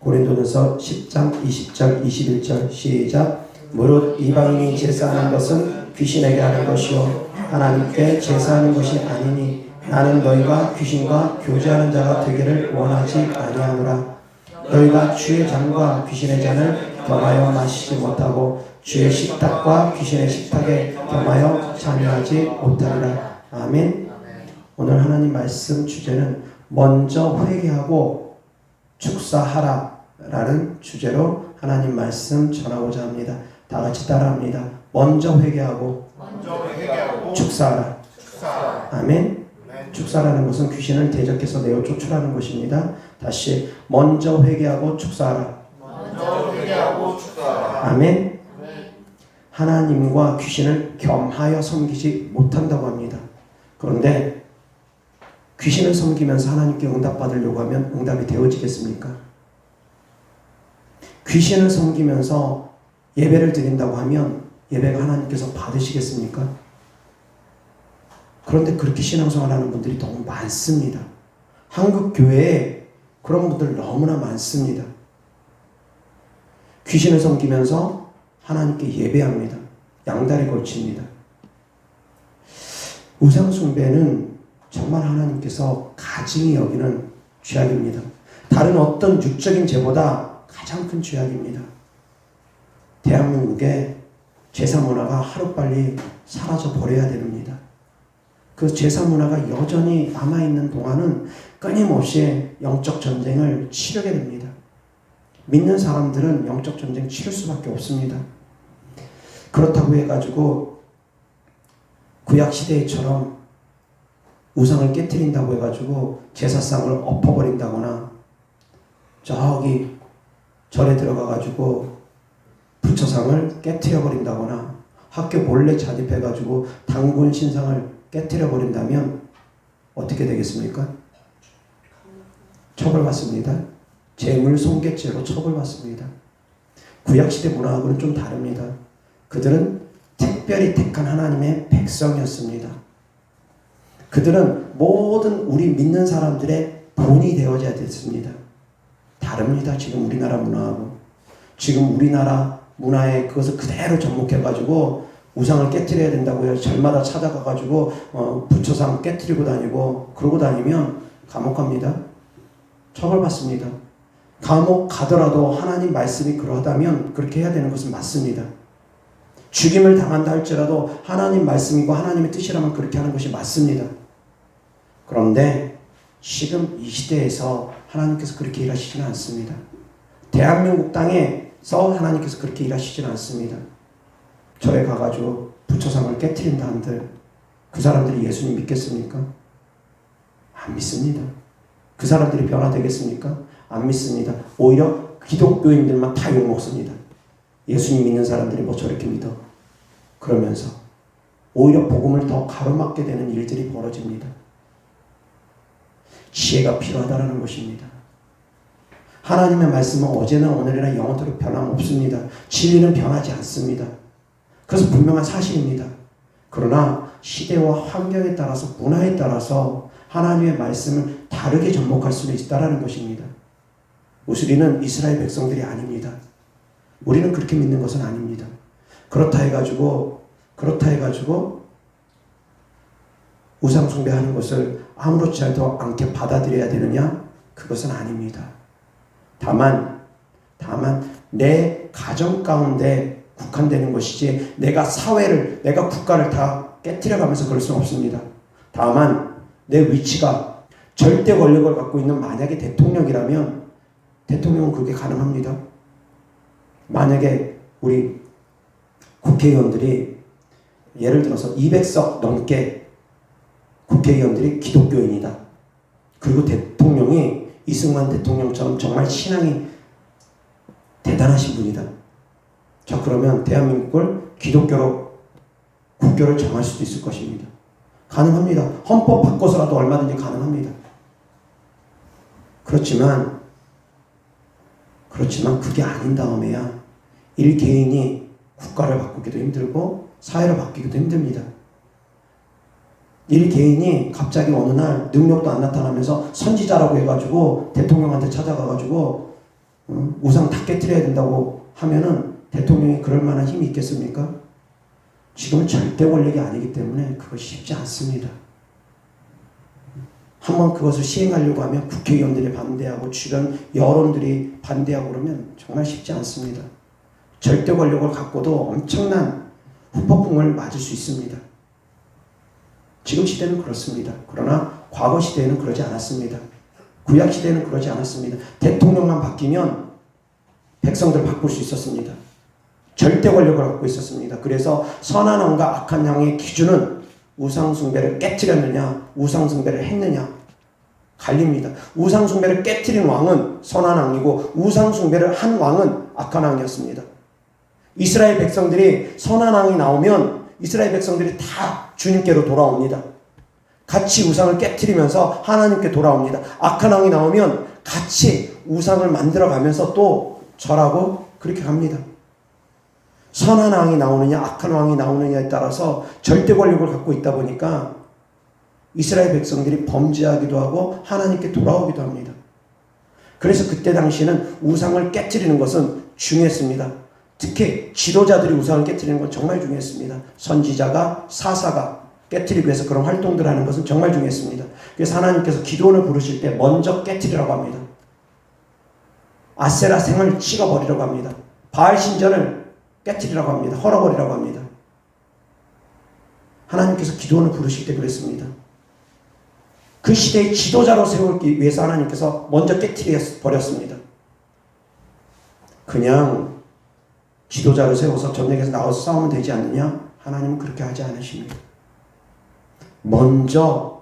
고린도전서 10장 20절 21절 시작. 무릇 이방인이 제사하는 것은 귀신에게 하는 것이요 하나님께 제사하는 것이 아니니 나는 너희가 귀신과 교제하는 자가 되기를 원하지 아니하노라. 너희가 주의 잔과 귀신의 잔을 겸하여 마시지 못하고 주의 식탁과 귀신의 식탁에 겸하여 참여하지 못하리라. 아멘. 오늘 하나님 말씀 주제는 먼저 회개하고 축사하라 라는 주제로 하나님 말씀 전하고자 합니다. 다 같이 따라합니다. 먼저 회개하고 축사하라. 아멘. 축사라는 것은 귀신을 대적해서 내어 쫓으라는 것입니다. 다시 먼저 회개하고 축사하라. 아멘. 하나님과 귀신을 겸하여 섬기지 못한다고 합니다. 그런데 귀신을 섬기면서 하나님께 응답받으려고 하면 응답이 되어지겠습니까? 귀신을 섬기면서 예배를 드린다고 하면 예배가 하나님께서 받으시겠습니까? 그런데 그렇게 신앙생활하는 분들이 너무 많습니다. 한국 교회에 그런 분들 너무나 많습니다. 귀신을 섬기면서 하나님께 예배합니다. 양다리 걸칩니다. 우상 숭배는 정말 하나님께서 가증히 여기는 죄악입니다. 다른 어떤 육적인 죄보다 가장 큰 죄악입니다. 대한민국의 제사 문화가 하루빨리 사라져 버려야 됩니다. 그 제사 문화가 여전히 남아있는 동안은 끊임없이 영적 전쟁을 치르게 됩니다. 믿는 사람들은 영적 전쟁 치를 수밖에 없습니다. 그렇다고 해가지고 구약시대처럼 우상을 깨트린다고 해가지고 제사상을 엎어버린다거나 저기 절에 들어가가지고 부처상을 깨트려버린다거나 학교 몰래 잔입해가지고 당군 신상을 깨트려버린다면 어떻게 되겠습니까? 처벌받습니다. 재물 손괴죄로 처벌받습니다. 구약시대 문화하고는 좀 다릅니다. 그들은 특별히 택한 하나님의 백성이었습니다. 그들은 모든 우리 믿는 사람들의 본이 되어져야 됐습니다. 다릅니다. 지금 우리나라 문화하고. 지금 우리나라 문화에 그것을 그대로 접목해가지고 우상을 깨트려야 된다고 해서 절마다 찾아가가지고 부처상 깨트리고 다니고 그러고 다니면 감옥 갑니다. 처벌받습니다. 감옥 가더라도 하나님 말씀이 그러하다면 그렇게 해야 되는 것은 맞습니다. 죽임을 당한다 할지라도 하나님 말씀이고 하나님의 뜻이라면 그렇게 하는 것이 맞습니다. 그런데 지금 이 시대에서 하나님께서 그렇게 일하시지는 않습니다. 대한민국 땅에서 하나님께서 그렇게 일하시지는 않습니다. 절에 가가지고 부처상을 깨트린다 한들 그 사람들이 예수님 믿겠습니까? 안 믿습니다. 그 사람들이 변화되겠습니까? 안 믿습니다. 오히려 기독교인들만 다 욕먹습니다. 예수님 믿는 사람들이 뭐 저렇게 믿어? 그러면서 오히려 복음을 더 가로막게 되는 일들이 벌어집니다. 지혜가 필요하다는 것입니다. 하나님의 말씀은 어제나 오늘이나 영원토록 변함없습니다. 진리는 변하지 않습니다. 그것은 분명한 사실입니다. 그러나 시대와 환경에 따라서 문화에 따라서 하나님의 말씀을 다르게 접목할 수는 있다는 것입니다. 우리는 이스라엘 백성들이 아닙니다. 우리는 그렇게 믿는 것은 아닙니다. 그렇다 해가지고 우상 숭배하는 것을 아무렇지 않게 받아들여야 되느냐? 그것은 아닙니다. 다만 내 가정 가운데 국한되는 것이지 내가 사회를, 내가 국가를 다 깨트려가면서 그럴 수는 없습니다. 다만 내 위치가 절대 권력을 갖고 있는 만약에 대통령이라면 대통령은 그게 가능합니다. 만약에 우리 국회의원들이 예를 들어서 200석 넘게 국회의원들이 기독교인이다. 그리고 대통령이 이승만 대통령처럼 정말 신앙이 대단하신 분이다. 자, 그러면 대한민국을 기독교로 국교를 정할 수도 있을 것입니다. 가능합니다. 헌법 바꿔서라도 얼마든지 가능합니다. 그렇지만 그게 아닌 다음에야 일개인이 국가를 바꾸기도 힘들고 사회를 바꾸기도 힘듭니다. 일개인이 갑자기 어느 날 능력도 안 나타나면서 선지자라고 해가지고 대통령한테 찾아가가지고 우상 다 깨트려야 된다고 하면은 대통령이 그럴 만한 힘이 있겠습니까? 지금은 절대 권력이 아니기 때문에 그거 쉽지 않습니다. 한번 그것을 시행하려고 하면 국회의원들이 반대하고 주변 여론들이 반대하고 그러면 정말 쉽지 않습니다. 절대 권력을 갖고도 엄청난 후폭풍을 맞을 수 있습니다. 지금 시대는 그렇습니다. 그러나 과거 시대에는 그러지 않았습니다. 구약 시대에는 그러지 않았습니다. 대통령만 바뀌면 백성들 바꿀 수 있었습니다. 절대 권력을 갖고 있었습니다. 그래서 선한 왕과 악한 왕의 기준은 우상 숭배를 깨트렸느냐, 우상 숭배를 했느냐 갈립니다. 우상 숭배를 깨트린 왕은 선한 왕이고 우상 숭배를 한 왕은 악한 왕이었습니다. 이스라엘 백성들이 선한 왕이 나오면 이스라엘 백성들이 다 주님께로 돌아옵니다. 같이 우상을 깨트리면서 하나님께 돌아옵니다. 악한 왕이 나오면 같이 우상을 만들어가면서 또 절하고 그렇게 갑니다. 선한 왕이 나오느냐 악한 왕이 나오느냐에 따라서 절대 권력을 갖고 있다 보니까 이스라엘 백성들이 범죄하기도 하고 하나님께 돌아오기도 합니다. 그래서 그때 당시에는 우상을 깨트리는 것은 중요했습니다. 특히 지도자들이 우상을 깨트리는 건 정말 중요했습니다. 선지자가 사사가 깨트리기 위해서 그런 활동들을 하는 것은 정말 중요했습니다. 그래서 하나님께서 기도원을 부르실 때 먼저 깨트리라고 합니다. 아세라 생을 찍어버리라고 합니다. 바알 신전을 깨트리라고 합니다. 헐어버리라고 합니다. 하나님께서 기도원을 부르실 때 그랬습니다. 그 시대의 지도자로 세우기 위해서 하나님께서 먼저 깨트려 버렸습니다. 그냥 지도자를 세워서 전쟁에서 나와서 싸우면 되지 않느냐? 하나님은 그렇게 하지 않으십니다. 먼저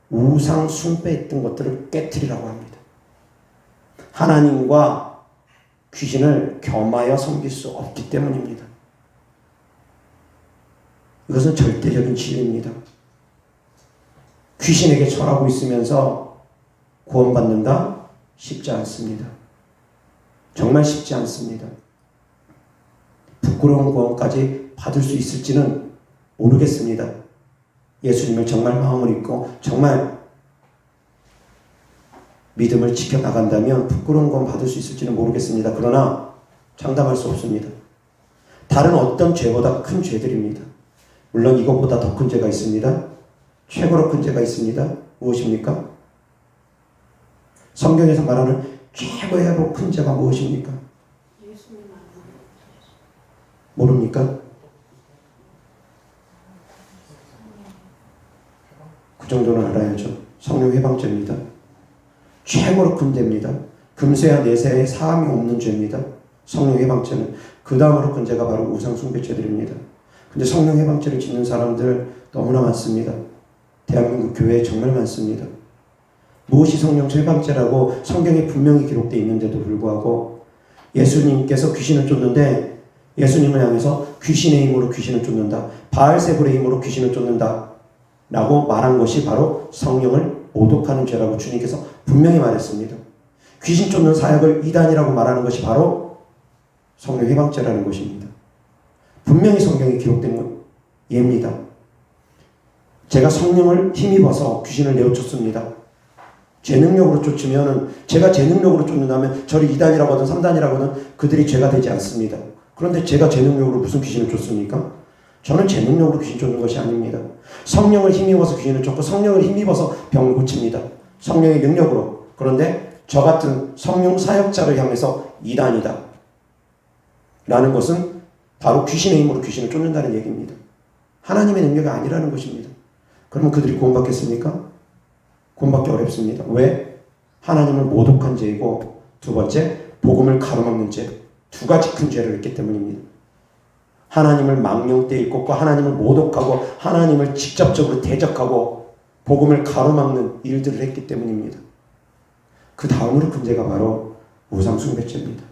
우상 숭배했던 것들을 깨트리라고 합니다. 하나님과 귀신을 겸하여 섬길 수 없기 때문입니다. 이것은 절대적인 진리입니다. 귀신에게 절하고 있으면서 구원받는다? 쉽지 않습니다. 정말 쉽지 않습니다. 부끄러운 구원까지 받을 수 있을지는 모르겠습니다. 예수님을 정말 마음을 입고 정말 믿음을 지켜나간다면 부끄러운 구원 받을 수 있을지는 모르겠습니다. 그러나 장담할 수 없습니다. 다른 어떤 죄보다 큰 죄들입니다. 물론 이것보다 더 큰 죄가 있습니다. 최고로 큰 죄가 있습니다. 무엇입니까? 성경에서 말하는 최고로 큰 죄가 무엇입니까? 모릅니까? 그 정도는 알아야죠. 성령 회방죄입니다. 최고로 큰 죄입니다. 금세와 내세에 사함이 없는 죄입니다. 성령 회방죄는. 그 다음으로 큰 죄가 바로 우상 숭배죄들입니다. 근데 성령 회방죄를 짓는 사람들 너무나 많습니다. 대한민국 교회에 정말 많습니다. 무엇이 성령 회방죄라고 성경에 분명히 기록되어 있는데도 불구하고 예수님께서 귀신을 쫓는데 예수님을 향해서 귀신의 힘으로 귀신을 쫓는다. 바알세불의 힘으로 귀신을 쫓는다. 라고 말한 것이 바로 성령을 모독하는 죄라고 주님께서 분명히 말했습니다. 귀신 쫓는 사역을 이단이라고 말하는 것이 바로 성령 회방죄라는 것입니다. 분명히 성경에 기록된 예입니다. 제가 성령을 힘입어서 귀신을 내어쫓습니다. 제 능력으로 쫓으면 제가 제 능력으로 쫓는다면 저를 2단이라고 하든 3단이라고 하든 그들이 죄가 되지 않습니다. 그런데 제가 제 능력으로 무슨 귀신을 쫓습니까? 저는 제 능력으로 귀신 쫓는 것이 아닙니다. 성령을 힘입어서 귀신을 쫓고 성령을 힘입어서 병을 고칩니다. 성령의 능력으로. 그런데 저 같은 성령 사역자를 향해서 2단이다. 라는 것은 바로 귀신의 힘으로 귀신을 쫓는다는 얘기입니다. 하나님의 능력이 아니라는 것입니다. 그러면 그들이 구원받겠습니까? 구원받기 어렵습니다. 왜? 하나님을 모독한 죄이고 두 번째, 복음을 가로막는 죄. 두 가지 큰 죄를 했기 때문입니다. 하나님을 망령되이 일컫고 하나님을 모독하고 하나님을 직접적으로 대적하고 복음을 가로막는 일들을 했기 때문입니다. 그 다음으로 큰 죄가 바로 우상숭배죄입니다.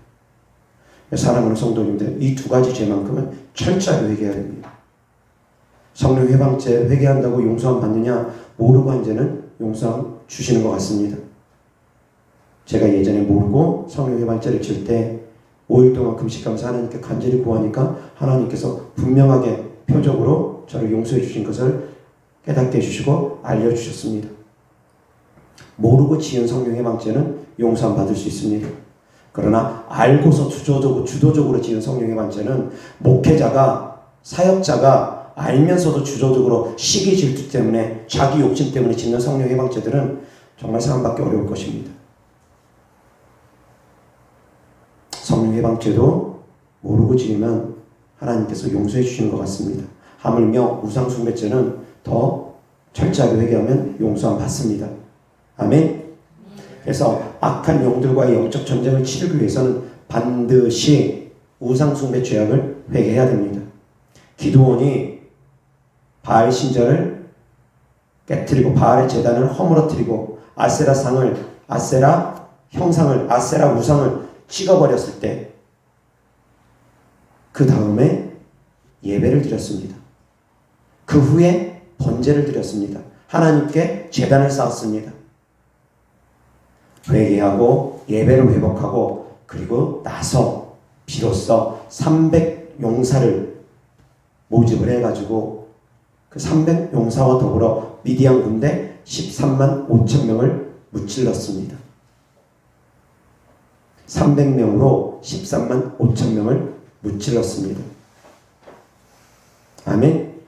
사랑하는 성도님들, 이 두 가지 죄만큼은 철저히 회개해야 됩니다. 성령 회방죄 회개한다고 용서함 받느냐? 모르고 한 죄는 용서함 주시는 것 같습니다. 제가 예전에 모르고 성령 회방죄를 질 때 5일 동안 금식하면서 하나님께 간절히 구하니까 하나님께서 분명하게 표적으로 저를 용서해 주신 것을 깨닫게 해주시고 알려주셨습니다. 모르고 지은 성령 회방죄는 용서함 받을 수 있습니다. 그러나 알고서 주도적으로 지은 성령의 방죄는 목회자가, 사역자가 알면서도 주도적으로 시기 질투 때문에, 자기 욕심 때문에 짓는 성령의 방죄들은 정말 사함받기 어려울 것입니다. 성령의 방죄도 모르고 지으면 하나님께서 용서해 주시는 것 같습니다. 하물며 우상숭배죄는 더 철저하게 회개하면 용서함 받습니다. 아멘. 그래서 악한 영들과의 영적 전쟁을 치르기 위해서는 반드시 우상숭배 죄악을 회개해야 됩니다. 기드온이 바알 신전을 깨뜨리고 바알의 제단을 허물어뜨리고 아세라 우상을 찍어버렸을 때 그 다음에 예배를 드렸습니다. 그 후에 번제를 드렸습니다. 하나님께 제단을 쌓았습니다. 회개하고 예배를 회복하고 그리고 나서 비로소 300용사를 모집을 해가지고 그 300용사와 더불어 미디안 군대 13만 5천 명을 무찔렀습니다. 300명으로 13만 5천 명을 무찔렀습니다. 아멘.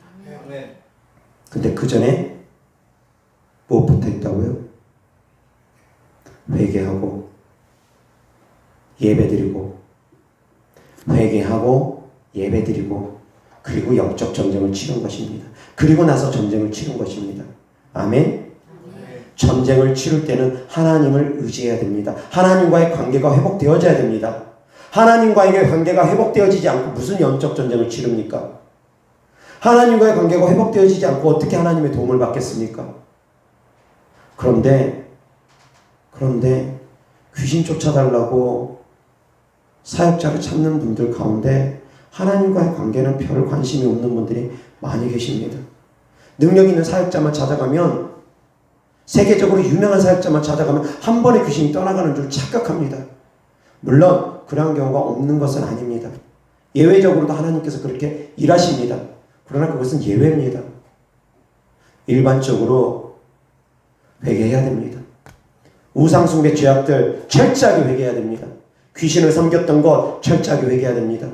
근데 그 전에 무엇부터 했다고요? 회개하고 예배드리고 회개하고 예배드리고 그리고 영적 전쟁을 치른 것입니다. 그리고 나서 전쟁을 치른 것입니다. 아멘. 전쟁을 치를 때는 하나님을 의지해야 됩니다. 하나님과의 관계가 회복되어져야 됩니다. 하나님과의 관계가 회복되어지지 않고 무슨 영적 전쟁을 치릅니까? 하나님과의 관계가 회복되어지지 않고 어떻게 하나님의 도움을 받겠습니까? 그런데 귀신 쫓아달라고 사역자를 찾는 분들 가운데 하나님과의 관계는 별 관심이 없는 분들이 많이 계십니다. 능력 있는 사역자만 찾아가면, 세계적으로 유명한 사역자만 찾아가면 한 번에 귀신이 떠나가는 줄 착각합니다. 물론 그러한 경우가 없는 것은 아닙니다. 예외적으로도 하나님께서 그렇게 일하십니다. 그러나 그것은 예외입니다. 일반적으로 회개해야 됩니다. 우상숭배 죄악들 철저하게 회개해야 됩니다. 귀신을 섬겼던 것 철저하게 회개해야 됩니다.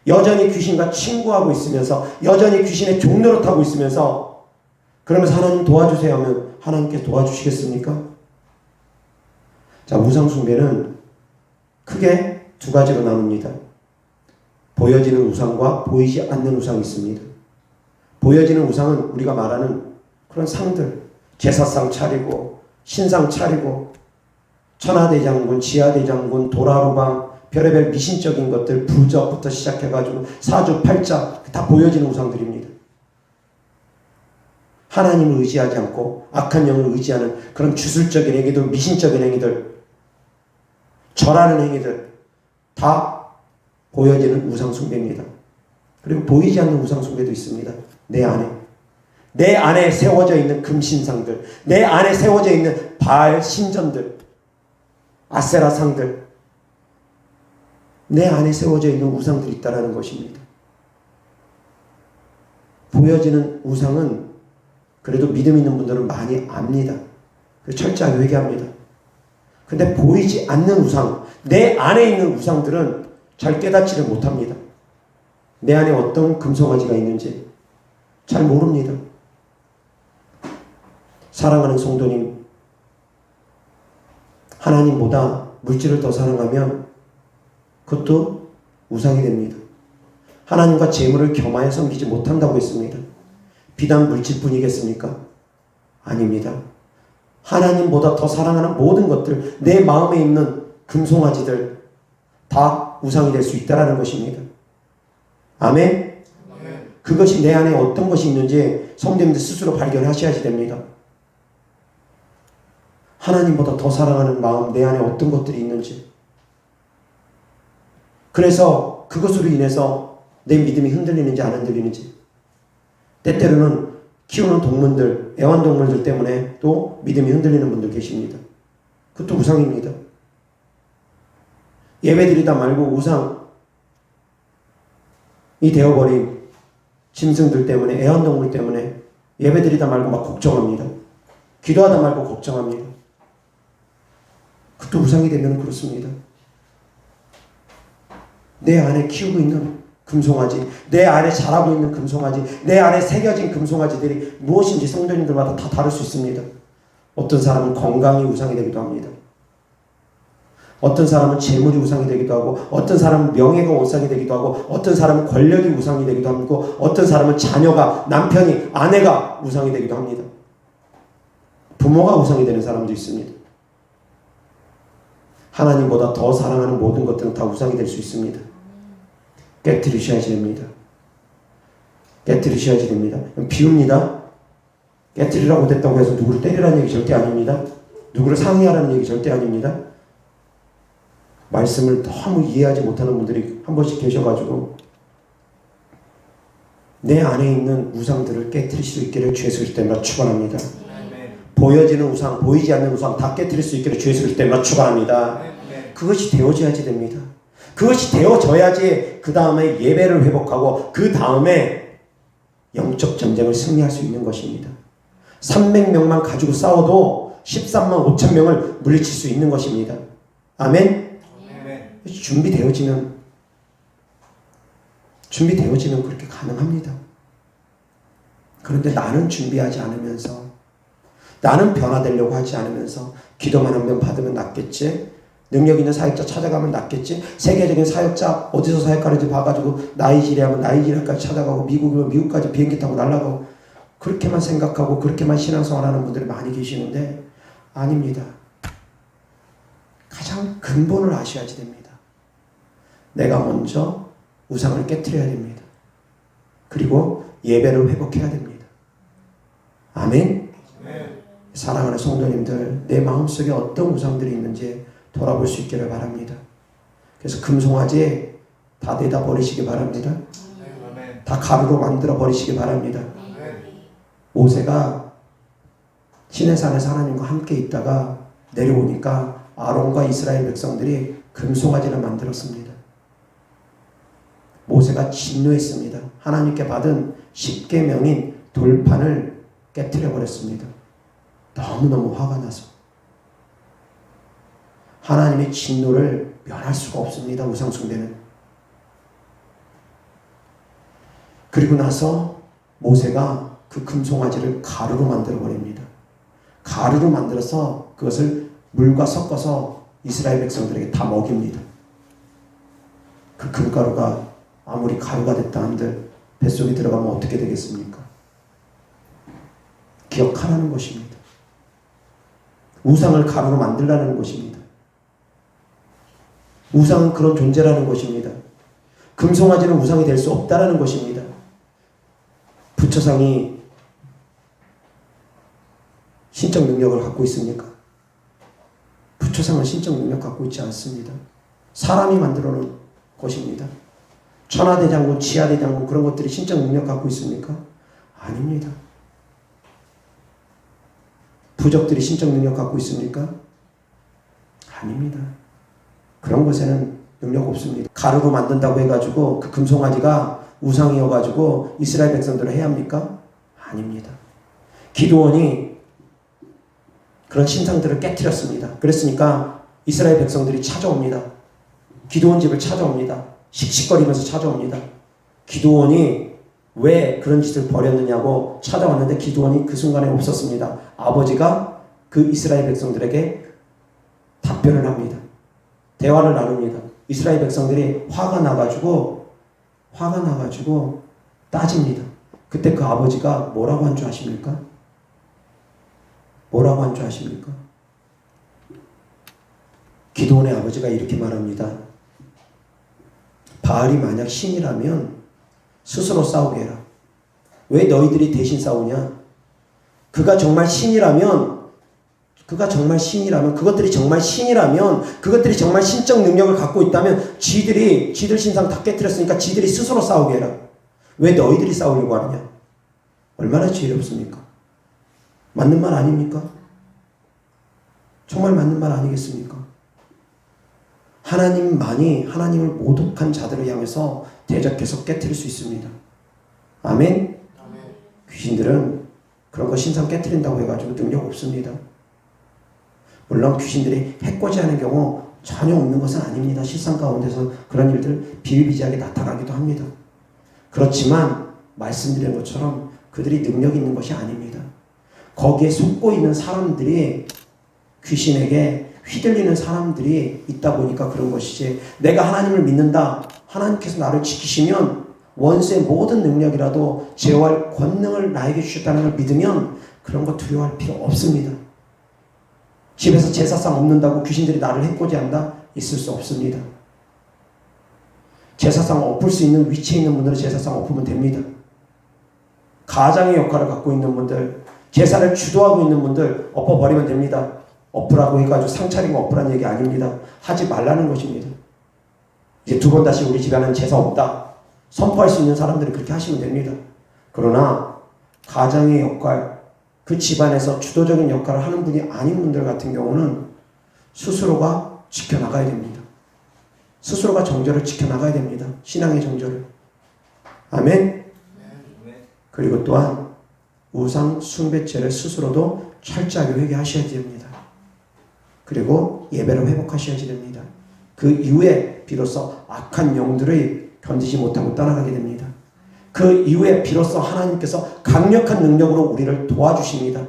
여전히 귀신과 친구하고 있으면서 여전히 귀신의 종노릇하고 있으면서 그러면서 하나님 도와주세요 하면 하나님께서 도와주시겠습니까? 자, 우상숭배는 크게 두 가지로 나눕니다. 보여지는 우상과 보이지 않는 우상이 있습니다. 보여지는 우상은 우리가 말하는 그런 상들, 제사상 차리고 신상 차리고 천하대장군, 지하대장군, 도라루방, 별의별 미신적인 것들, 부적부터 시작해가지고 사주팔자 다 보여지는 우상들입니다. 하나님을 의지하지 않고 악한 영을 의지하는 그런 주술적인 행위들, 미신적인 행위들, 절하는 행위들 다 보여지는 우상숭배입니다. 그리고 보이지 않는 우상숭배도 있습니다. 내 안에 세워져 있는 금신상들, 내 안에 세워져 있는 바알 신전들, 아세라상들, 내 안에 세워져 있는 우상들이 있다는 것입니다. 보여지는 우상은 그래도 믿음 있는 분들은 많이 압니다. 철저하게 회개합니다. 근데 보이지 않는 우상, 내 안에 있는 우상들은 잘 깨닫지를 못합니다. 내 안에 어떤 금송아지가 있는지 잘 모릅니다. 사랑하는 성도님, 하나님보다 물질을 더 사랑하면 그것도 우상이 됩니다. 하나님과 재물을 겸하여 섬기지 못한다고 했습니다. 비단 물질뿐이겠습니까? 아닙니다. 하나님보다 더 사랑하는 모든 것들, 내 마음에 있는 금송아지들 다 우상이 될 수 있다는 것입니다. 아멘? 그것이 내 안에 어떤 것이 있는지 성도님들 스스로 발견하셔야지 됩니다. 하나님보다 더 사랑하는 마음, 내 안에 어떤 것들이 있는지. 그래서 그것으로 인해서 내 믿음이 흔들리는지 안 흔들리는지. 때때로는 키우는 동물들, 애완동물들 때문에 또 믿음이 흔들리는 분들 계십니다. 그것도 우상입니다. 예배드리다 말고 우상이 되어버린 짐승들 때문에, 애완동물 때문에 예배드리다 말고 막 걱정합니다. 기도하다 말고 걱정합니다. 그것도 우상이 되면 그렇습니다. 내 안에 키우고 있는 금송아지, 내 안에 자라고 있는 금송아지, 내 안에 새겨진 금송아지들이 무엇인지 성도님들마다 다 다를 수 있습니다. 어떤 사람은 건강이 우상이 되기도 합니다. 어떤 사람은 재물이 우상이 되기도 하고, 어떤 사람은 명예가 우상이 되기도 하고, 어떤 사람은 권력이 우상이 되기도 하고, 어떤 사람은 자녀가, 남편이, 아내가 우상이 되기도 합니다. 부모가 우상이 되는 사람도 있습니다. 하나님보다 더 사랑하는 모든 것들은 다 우상이 될 수 있습니다. 깨트리셔야지 됩니다. 깨트리셔야지 됩니다. 비웁니다. 깨트리라고 됐다고 해서 누구를 때리라는 얘기 절대 아닙니다. 누구를 상의하라는 얘기 절대 아닙니다. 말씀을 너무 이해하지 못하는 분들이 한 번씩 계셔가지고 내 안에 있는 우상들을 깨트릴 수 있기를 주 예수 그리스도 때문에 축원합니다. 보여지는 우상, 보이지 않는 우상 다 깨트릴 수 있기를 주 예수 그리스도 때문에 축원합니다. 그것이 되어져야지 됩니다. 그것이 되어져야지 그 다음에 예배를 회복하고 그 다음에 영적 전쟁을 승리할 수 있는 것입니다. 300명만 가지고 싸워도 13만 5천 명을 물리칠 수 있는 것입니다. 아멘? 준비되어지면 그렇게 가능합니다. 그런데 나는 준비하지 않으면서, 나는 변화되려고 하지 않으면서 기도만 한 번 받으면 낫겠지, 능력 있는 사역자 찾아가면 낫겠지, 세계적인 사역자 어디서 사역하는지 봐가지고 나이지리아 하면 나이지리아까지 찾아가고, 미국이면 미국까지 비행기 타고 날아가고, 그렇게만 생각하고 그렇게만 신앙생활하는 분들이 많이 계시는데 아닙니다. 가장 근본을 아셔야지 됩니다. 내가 먼저 우상을 깨트려야 됩니다. 그리고 예배를 회복해야 됩니다. 아멘? 사랑하는 성도님들, 내 마음속에 어떤 우상들이 있는지 돌아볼 수 있기를 바랍니다. 그래서 금송아지 다 내다 버리시기 바랍니다. 다 가루로 만들어 버리시기 바랍니다. 모세가 시내산에서 하나님과 함께 있다가 내려오니까 아론과 이스라엘 백성들이 금송아지를 만들었습니다. 모세가 진노했습니다. 하나님께 받은 10계명인 돌판을 깨트려 버렸습니다. 너무너무 화가 나서. 하나님의 진노를 면할 수가 없습니다. 우상숭배는. 그리고 나서 모세가 그 금송아지를 가루로 만들어 버립니다. 가루로 만들어서 그것을 물과 섞어서 이스라엘 백성들에게 다 먹입니다. 그 금가루가 아무리 가루가 됐다 한들 뱃속에 들어가면 어떻게 되겠습니까? 기억하라는 것입니다. 우상을 가루로 만들라는 것입니다. 우상은 그런 존재라는 것입니다. 금송아지는 우상이 될 수 없다라는 것입니다. 부처상이 신적 능력을 갖고 있습니까? 부처상은 신적 능력 갖고 있지 않습니다. 사람이 만들어 놓은 것입니다. 천하대장군, 지하대장군 그런 것들이 신적 능력 갖고 있습니까? 아닙니다. 부적들이 신적 능력 갖고 있습니까? 아닙니다. 그런 것에는 능력 없습니다. 가루로 만든다고 해가지고 그 금송아지가 우상이어가지고 이스라엘 백성들을 해야 합니까? 아닙니다. 기드온이 그런 신상들을 깨트렸습니다. 그랬으니까 이스라엘 백성들이 찾아옵니다. 기드온 집을 찾아옵니다. 씩씩거리면서 찾아옵니다. 기드온이 왜 그런 짓을 벌였느냐고 찾아왔는데 기드온이 그 순간에 없었습니다. 아버지가 그 이스라엘 백성들에게 답변을 합니다. 대화를 나눕니다. 이스라엘 백성들이 화가 나가지고 따집니다. 그때 그 아버지가 뭐라고 한 줄 아십니까? 뭐라고 한 줄 아십니까? 기드온의 아버지가 이렇게 말합니다. 바알이 만약 신이라면 스스로 싸우게 해라. 왜 너희들이 대신 싸우냐? 그가 정말 신이라면, 그것들이 정말 신이라면, 그것들이 정말 신적 능력을 갖고 있다면 지들 신상 다 깨트렸으니까 지들이 스스로 싸우게 해라. 왜 너희들이 싸우려고 하느냐? 얼마나 지혜롭습니까? 맞는 말 아닙니까? 정말 맞는 말 아니겠습니까? 하나님만이 하나님을 모독한 자들을 향해서 대적해서 깨트릴 수 있습니다. 아멘? 귀신들은 그런 거 신상 깨트린다고 해가지고 능력 없습니다. 물론 귀신들이 해코지하는 경우 전혀 없는 것은 아닙니다. 실상 가운데서 그런 일들 비일비재하게 나타나기도 합니다. 그렇지만 말씀드린 것처럼 그들이 능력 있는 것이 아닙니다. 거기에 속고 있는 사람들이 귀신에게 휘둘리는 사람들이 있다 보니까 그런 것이지, 내가 하나님을 믿는다, 하나님께서 나를 지키시면 원수의 모든 능력이라도 제어할 권능을 나에게 주셨다는 걸 믿으면 그런 거 두려워할 필요 없습니다. 집에서 제사상 엎는다고 귀신들이 나를 해코지한다? 있을 수 없습니다. 제사상 엎을 수 있는 위치에 있는 분들은 제사상 엎으면 됩니다. 가장의 역할을 갖고 있는 분들, 제사를 주도하고 있는 분들 엎어버리면 됩니다. 엎으라고 해가지고 상차리고 엎으라는 얘기 아닙니다. 하지 말라는 것입니다. 이제 두 번 다시 우리 집안은 제사 없다 선포할 수 있는 사람들은 그렇게 하시면 됩니다. 그러나 가장의 역할, 그 집안에서 주도적인 역할을 하는 분이 아닌 분들 같은 경우는 스스로가 지켜나가야 됩니다. 스스로가 정절을 지켜나가야 됩니다. 신앙의 정절을. 아멘. 그리고 또한 우상 숭배죄를 스스로도 철저하게 회개하셔야 됩니다. 그리고 예배를 회복하셔야 됩니다. 그 이후에 비로소 악한 영들을 견디지 못하고 떠나가게 됩니다. 그 이후에 비로소 하나님께서 강력한 능력으로 우리를 도와주십니다.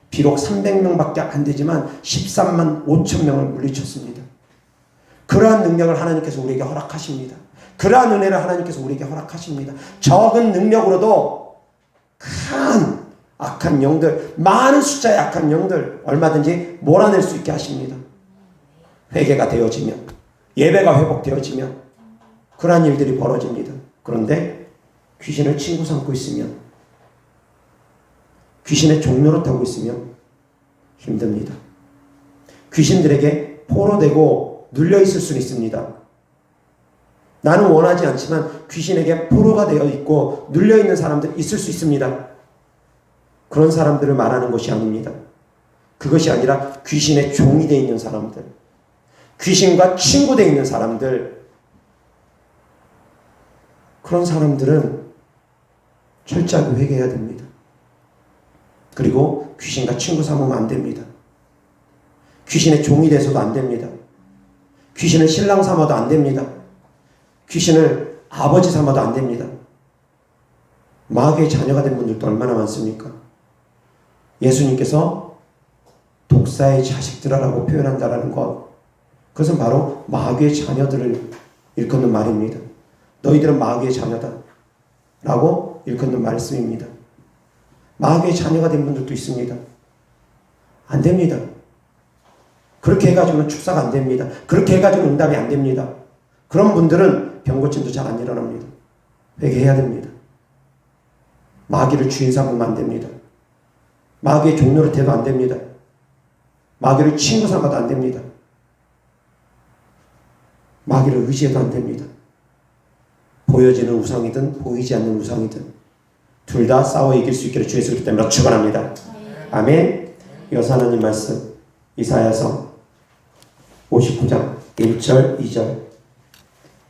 비록 300명밖에 안 되지만 13만 5천 명을 물리쳤습니다. 그러한 능력을 하나님께서 우리에게 허락하십니다. 그러한 은혜를 하나님께서 우리에게 허락하십니다. 적은 능력으로도 큰 악한 영들, 많은 숫자의 악한 영들 얼마든지 몰아낼 수 있게 하십니다. 회개가 되어지면, 예배가 회복되어지면 그러한 일들이 벌어집니다. 그런데 귀신을 친구 삼고 있으면, 귀신의 종로로 타고 있으면 힘듭니다. 귀신들에게 포로되고 눌려있을 수는 있습니다. 나는 원하지 않지만 귀신에게 포로가 되어 있고 눌려있는 사람들이 있을 수 있습니다. 그런 사람들을 말하는 것이 아닙니다. 그것이 아니라 귀신의 종이 되어 있는 사람들, 귀신과 친구 되어 있는 사람들, 그런 사람들은 철저하게 회개해야 됩니다. 그리고 귀신과 친구 삼으면 안 됩니다. 귀신의 종이 돼서도 안 됩니다. 귀신을 신랑 삼아도 안 됩니다. 귀신을 아버지 삼아도 안 됩니다. 마귀의 자녀가 된 분들도 얼마나 많습니까? 예수님께서 독사의 자식들아라고 표현한다라는 것, 그것은 바로 마귀의 자녀들을 일컫는 말입니다. 너희들은 마귀의 자녀다 라고 일컫는 말씀입니다. 마귀의 자녀가 된 분들도 있습니다. 안 됩니다. 그렇게 해가지고는 축사가 안 됩니다. 그렇게 해가지고 응답이 안 됩니다. 그런 분들은 병고침도 잘 안 일어납니다. 회개해야 됩니다. 마귀를 주인 삼으면 안 됩니다. 마귀의 종로를 대도 안 됩니다. 마귀를 친구 삼아도 안 됩니다. 마귀를 의지해도 안 됩니다. 보여지는 우상이든 보이지 않는 우상이든 둘 다 싸워 이길 수 있기를 주 예수 그리스도 이름으로 축원합니다. 아멘. 이어서 하나님 말씀 이사야서 59장 1절 2절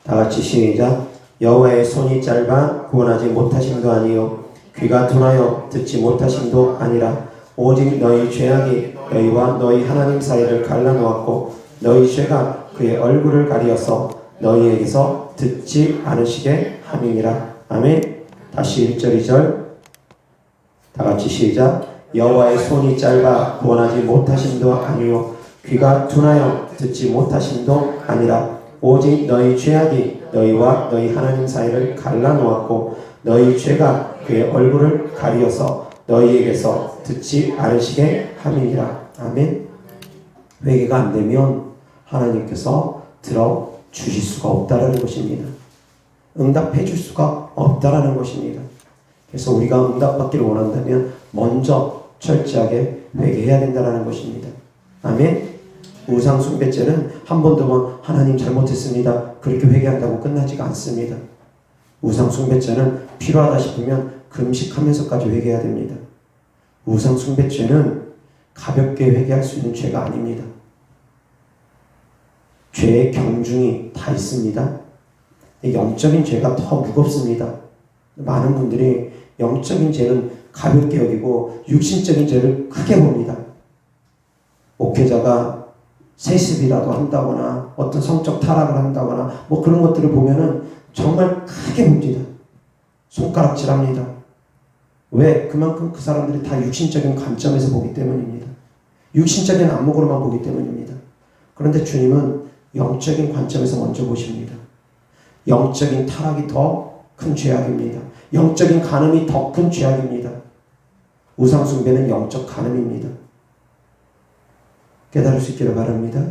다 같이 시작. 여호와의 손이 짧아 구원하지 못하심도 아니요 귀가 둔하여 듣지 못하심도 아니라 오직 너희 죄악이 너희와 너희 하나님 사이를 갈라놓았고 너희 죄가 그의 얼굴을 가리어서 너희에게서 듣지 않으시게 함이니라. 아멘. 다시 1절 2절 다 같이 시작. 여호와의 손이 짧아 구원하지 못하심도 아니요 귀가 둔하여 듣지 못하심도 아니라 오직 너희 죄악이 너희와 너희 하나님 사이를 갈라놓았고 너희 죄가 그의 얼굴을 가리어서 너희에게서 듣지 않으시게 함이니라. 아멘. 회개가 안 되면 하나님께서 들어주실 수가 없다라는 것입니다. 응답해 줄 수가 없다라는 것입니다. 그래서 우리가 응답받기를 원한다면 먼저 철저하게 회개해야 된다라는 것입니다. 아멘. 우상 숭배죄는 한 번 두 번 하나님 잘못했습니다 그렇게 회개한다고 끝나지가 않습니다. 우상 숭배죄는 필요하다 싶으면 금식하면서까지 회개해야 됩니다. 우상 숭배죄는 가볍게 회개할 수 있는 죄가 아닙니다. 죄의 경중이 다 있습니다. 영적인 죄가 더 무겁습니다. 많은 분들이 영적인 죄는 가볍게 여기고 육신적인 죄를 크게 봅니다. 목회자가 세습이라도 한다거나 어떤 성적 타락을 한다거나 뭐 그런 것들을 보면은 정말 크게 봅니다. 손가락질합니다. 왜? 그만큼 그 사람들이 다 육신적인 관점에서 보기 때문입니다. 육신적인 안목으로만 보기 때문입니다. 그런데 주님은 영적인 관점에서 먼저 보십니다. 영적인 타락이 더 큰 죄악입니다. 영적인 간음이 더 큰 죄악입니다. 우상숭배는 영적 간음입니다. 깨달을 수 있기를 바랍니다.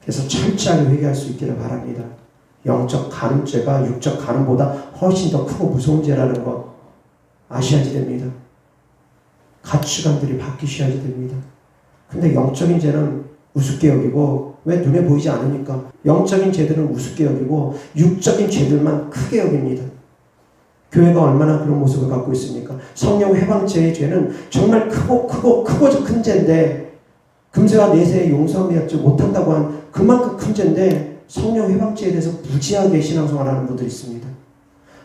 그래서 철저하게 회개할 수 있기를 바랍니다. 영적 간음죄가 육적 간음보다 훨씬 더 크고 무서운 죄라는 것 아셔야지 됩니다. 가치관들이 바뀌셔야지 됩니다. 근데 영적인 죄는 우습게 여기고, 왜? 눈에 보이지 않으니까. 영적인 죄들은 우습게 여기고 육적인 죄들만 크게 여깁니다. 교회가 얼마나 그런 모습을 갖고 있습니까? 성령 회방죄의 죄는 정말 크고 큰 죄인데, 금세와 내세의 용서함이 얻지 못한다고 한 그만큼 큰 죄인데 성령 회방죄에 대해서 무지하게 신앙생활하는 분들이 있습니다.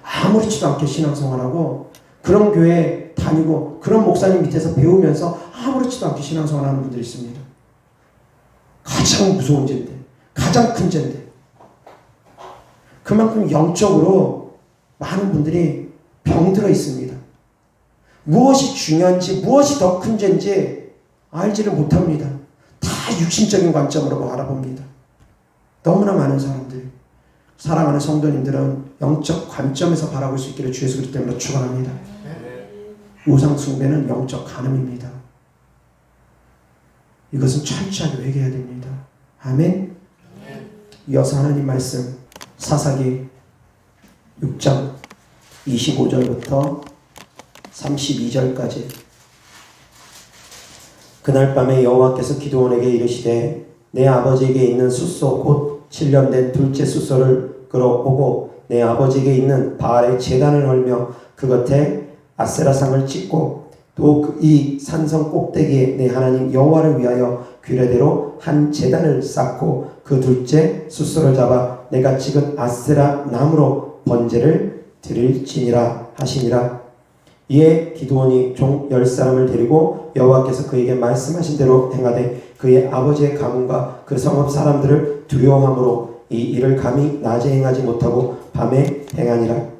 아무렇지도 않게 신앙생활하고 그런 교회에 다니고 그런 목사님 밑에서 배우면서 아무렇지도 않게 신앙생활하는 분들이 있습니다. 가장 무서운 죄인데, 가장 큰 죄인데, 그만큼 영적으로 많은 분들이 병들어 있습니다. 무엇이 중요한지, 무엇이 더 큰 죄인지 알지를 못합니다. 다 육신적인 관점으로 바라봅니다. 너무나 많은 사람들, 사랑하는 성도님들은 영적 관점에서 바라볼 수 있기를 주 예수 그리스도 때문에 축원합니다. 우상 숭배는 영적 간음입니다. 이것은 철저하게 회개해야 됩니다. 아멘. 이어서 하나님 말씀 사사기 6장 25절부터 32절까지. 그날 밤에 여호와께서 기드온에게 이르시되 내 아버지에게 있는 숫소 곧 7년 된 둘째 숫소를 끌어오고 내 아버지에게 있는 바알의 제단을 헐며 그 곁에 아세라상을 찍고 또 이 산성 꼭대기에 내 하나님 여호와를 위하여 규례대로 한 제단을 쌓고 그 둘째 숫소를 잡아 내가 찍은 아세라 나무로 번제를 드릴지니라 하시니라. 이에 기드온이 종 10사람을 데리고 여호와께서 그에게 말씀하신 대로 행하되 그의 아버지의 가문과 그 성읍 사람들을 두려워함으로 이 일을 감히 낮에 행하지 못하고 밤에 행하니라.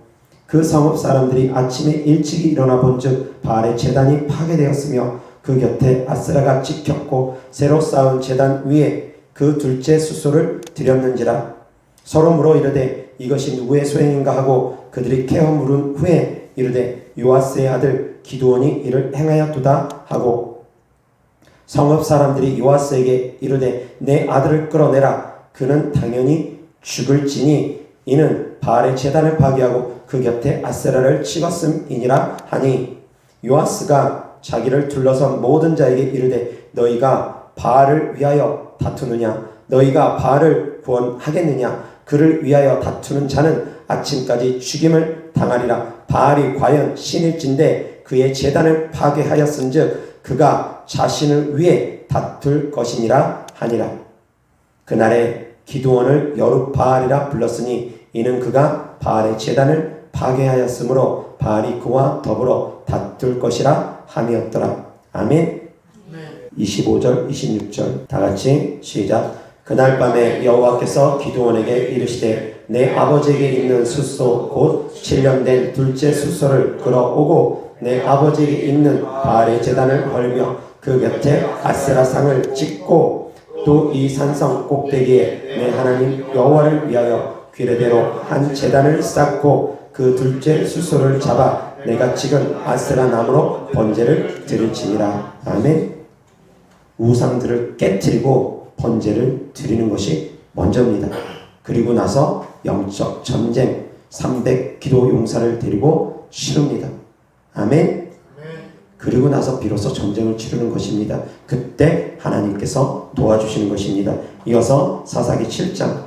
그 성읍 사람들이 아침에 일찍이 일어나 본즉 바알의 제단이 파괴되었으며 그 곁에 아세라가 찍혔고 새로 쌓은 제단 위에 그 둘째 숫소를 드렸는지라. 서로 물어 이르되 이것이 누구의 소행인가 하고 그들이 캐어 물은 후에 이르되 요아스의 아들 기드온이 이를 행하였도다 하고 성읍 사람들이 요아스에게 이르되 내 아들을 끌어내라. 그는 당연히 죽을지니 이는 바알의 제단을 파괴하고 그 곁에 아세라를 찍었음이니라 하니 요아스가 자기를 둘러선 모든 자에게 이르되 너희가 바알을 위하여 다투느냐? 너희가 바알을 구원하겠느냐? 그를 위하여 다투는 자는 아침까지 죽임을 당하리라. 바알이 과연 신일진데 그의 제단을 파괴하였은즉 그가 자신을 위해 다툴 것이니라 하니라. 그날에 기드온을 여룻바알이라 불렀으니 이는 그가 바알의 제단을 파괴하였으므로 바알이 그와 더불어 다툴 것이라 함이었더라. 아멘. 25절 26절 다같이 시작. 그날 밤에 여호와께서 기드온에게 이르시되 내 아버지에게 있는 숫소 곧 7년 된 둘째 숫소를 끌어오고 내 아버지에게 있는 바알의 제단을 헐며 그 곁에 아세라상을 찍고 또 이 산성 꼭대기에 내 하나님 여호와를 위하여 규례대로 한 제단을 쌓고 그 둘째 숫소를 잡아 내가 찍은 아세라 나무로 번제를 드릴지니라. 아멘. 우상들을 깨트리고 번제를 드리는 것이 먼저입니다. 그리고 나서 영적 전쟁 300 기도 용사를 데리고 치릅니다. 아멘. 그리고 나서 비로소 전쟁을 치르는 것입니다. 그때 하나님께서 도와주시는 것입니다. 이어서 사사기 7장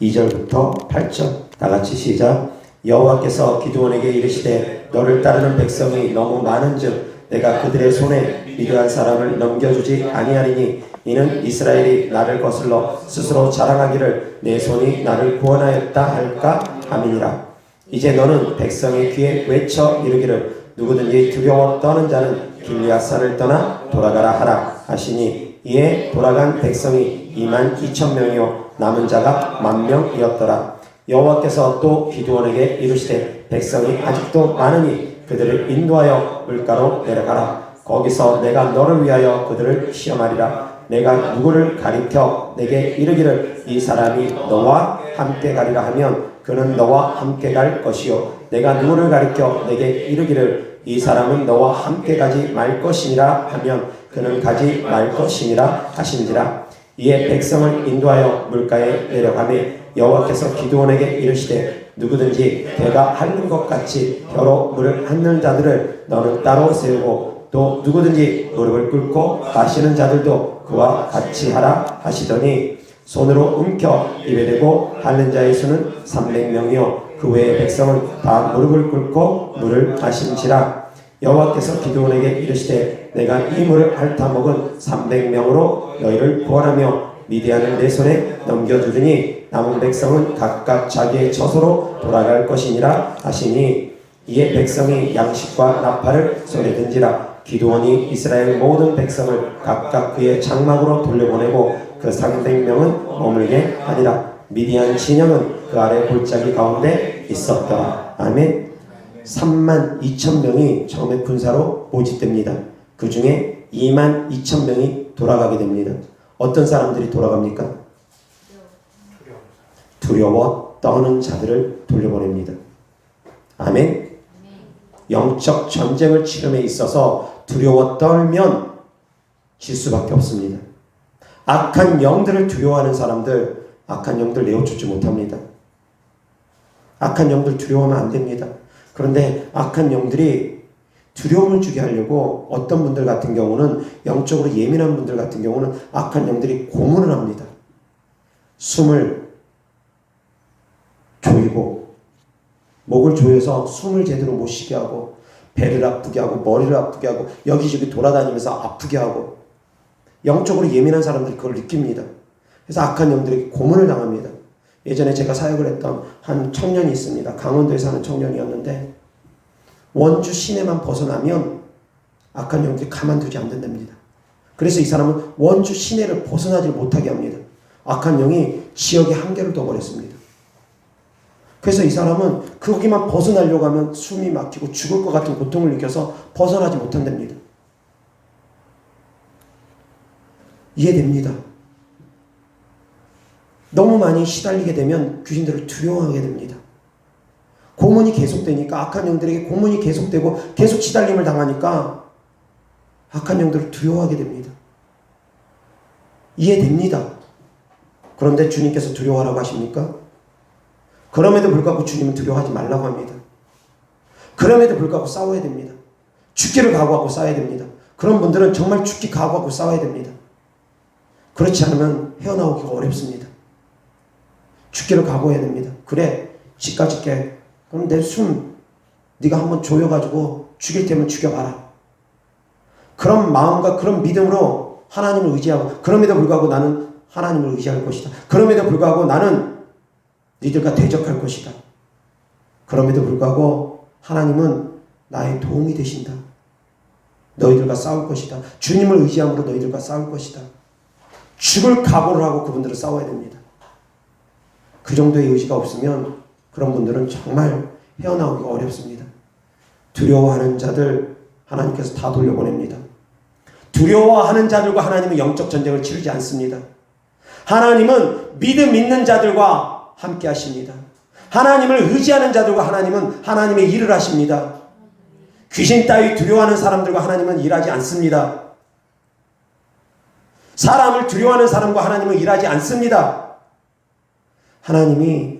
2절부터 8절 다같이 시작. 여호와께서 기드온에게 이르시되 너를 따르는 백성이 너무 많은즉 내가 그들의 손에 미련한 사람을 넘겨주지 아니하리니 이는 이스라엘이 나를 거슬러 스스로 자랑하기를 내 손이 나를 구원하였다 할까 함이니라. 이제 너는 백성의 귀에 외쳐 이르기를 누구든지 두려워 떠는 자는 길리앗산을 떠나 돌아가라 하라 하시니 이에 돌아간 백성이 2만 2천 명이요 남은 자가 1만 명이었더라. 여호와께서 또 기드온에게 이르시되 백성이 아직도 많으니 그들을 인도하여 물가로 내려가라. 거기서 내가 너를 위하여 그들을 시험하리라. 내가 누구를 가리켜 내게 이르기를 이 사람이 너와 함께 가리라 하면 그는 너와 함께 갈 것이요 내가 누구를 가리켜 내게 이르기를 이 사람은 너와 함께 가지 말 것이니라 하면 그는 가지 말 것이니라 하신지라. 이에 백성을 인도하여 물가에 내려가매 여호와께서 기드온에게 이르시되 누구든지 배가 핥는 것 같이 벼로 물을 핥는 자들을 너는 따로 세우고 또 누구든지 무릎을 꿇고 마시는 자들도 그와 같이 하라 하시더니 손으로 움켜 입에 대고 핥는 자의 수는 300명이요 그 외의 백성은 다 무릎을 꿇고 물을 마신지라. 여호와께서 기드온에게 이르시되 내가 이 물을 핥아 먹은 300명으로 너희를 구원하며 미디안을 내 손에 넘겨주리니 남은 백성은 각각 자기의 처소로 돌아갈 것이니라 하시니 이에 백성이 양식과 나팔을 손에 든지라. 기드온이 이스라엘 모든 백성을 각각 그의 장막으로 돌려보내고 그 300명은 머물게 하니라. 미디안 진영은 그 아래 골짜기 가운데 있었더라. 아멘. 3만 2천 명이 처음에 군사로 모집됩니다. 그 중에 2만 2천 명이 돌아가게 됩니다. 어떤 사람들이 돌아갑니까? 두려워 떠는 자들을 돌려보냅니다. 아멘. 영적 전쟁을 치름에 있어서 두려워 떨면 질 수밖에 없습니다. 악한 영들을 두려워하는 사람들, 악한 영들 내어쫓지 못합니다. 악한 영들 두려워하면 안 됩니다. 그런데 악한 영들이 두려움을 주게 하려고 어떤 분들 같은 경우는, 영적으로 예민한 분들 같은 경우는 악한 영들이 고문을 합니다. 숨을 조이고 목을 조여서 숨을 제대로 못 쉬게 하고 배를 아프게 하고 머리를 아프게 하고 여기저기 돌아다니면서 아프게 하고, 영적으로 예민한 사람들이 그걸 느낍니다. 그래서 악한 영들에게 고문을 당합니다. 예전에 제가 사역을 했던 한 청년이 있습니다. 강원도에 사는 청년이었는데 원주 시내만 벗어나면 악한 영들이 가만두지 않는답니다. 그래서 이 사람은 원주 시내를 벗어나지 못하게 합니다. 악한 영이 지역에 한계를 둬버렸습니다. 그래서 이 사람은 거기만 벗어나려고 하면 숨이 막히고 죽을 것 같은 고통을 느껴서 벗어나지 못한답니다. 이해됩니다. 너무 많이 시달리게 되면 귀신들을 두려워하게 됩니다. 고문이 계속되니까, 악한 영들에게 고문이 계속되고 계속 시달림을 당하니까 악한 영들을 두려워하게 됩니다. 이해됩니다. 그런데 주님께서 두려워하라고 하십니까? 그럼에도 불구하고 주님은 두려워하지 말라고 합니다. 그럼에도 불구하고 싸워야 됩니다. 죽기를 각오하고 싸워야 됩니다. 그런 분들은 정말 죽기 각오하고 싸워야 됩니다. 그렇지 않으면 헤어나오기가 어렵습니다. 죽기를 각오해야 됩니다. 그래, 지까지 깨. 그럼 내 숨 네가 한번 조여가지고 죽일 테면 죽여봐라. 그런 마음과 그런 믿음으로 하나님을 의지하고, 그럼에도 불구하고 나는 하나님을 의지할 것이다. 그럼에도 불구하고 나는 니들과 대적할 것이다. 그럼에도 불구하고 하나님은 나의 도움이 되신다. 너희들과 싸울 것이다. 주님을 의지함으로 너희들과 싸울 것이다. 죽을 각오를 하고 그분들을 싸워야 됩니다. 그 정도의 의지가 없으면 그런 분들은 정말 헤어나오기가 어렵습니다. 두려워하는 자들 하나님께서 다 돌려보냅니다. 두려워하는 자들과 하나님은 영적 전쟁을 치르지 않습니다. 하나님은 믿음 있는 자들과 함께 하십니다. 하나님을 의지하는 자들과 하나님은 하나님의 일을 하십니다. 귀신 따위 두려워하는 사람들과 하나님은 일하지 않습니다. 사람을 두려워하는 사람과 하나님은 일하지 않습니다. 하나님이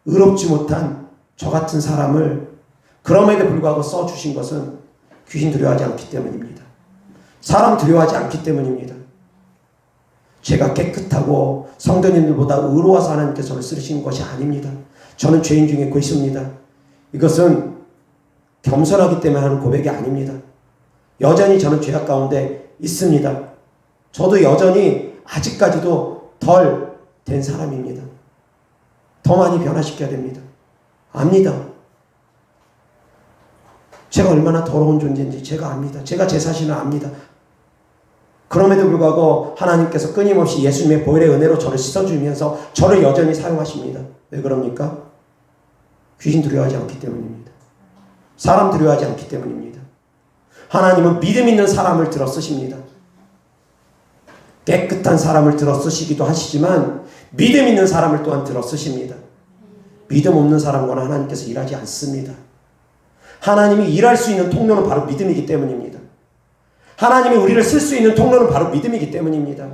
의롭지 못한 저 같은 사람을 그럼에도 불구하고 써주신 것은 귀신 두려워하지 않기 때문입니다. 사람 두려워하지 않기 때문입니다. 제가 깨끗하고 성도님들보다 의로워서 하나님께서 저를 쓰시는 것이 아닙니다. 저는 죄인 중에 고있습니다. 이것은 겸손하기 때문에 하는 고백이 아닙니다. 여전히 저는 죄악 가운데 있습니다. 저도 여전히 아직까지도 덜 된 사람입니다. 더 많이 변화시켜야 됩니다. 압니다. 제가 얼마나 더러운 존재인지 제가 압니다. 제가 제 자신을 압니다. 그럼에도 불구하고 하나님께서 끊임없이 예수님의 보혈의 은혜로 저를 씻어주면서 저를 여전히 사용하십니다. 왜 그럽니까? 귀신 두려워하지 않기 때문입니다. 사람 두려워하지 않기 때문입니다. 하나님은 믿음 있는 사람을 들어 쓰십니다. 깨끗한 사람을 들어 쓰시기도 하시지만 믿음 있는 사람을 또한 들어 쓰십니다. 믿음 없는 사람과는 하나님께서 일하지 않습니다. 하나님이 일할 수 있는 통로는 바로 믿음이기 때문입니다. 하나님이 우리를 쓸 수 있는 통로는 바로 믿음이기 때문입니다.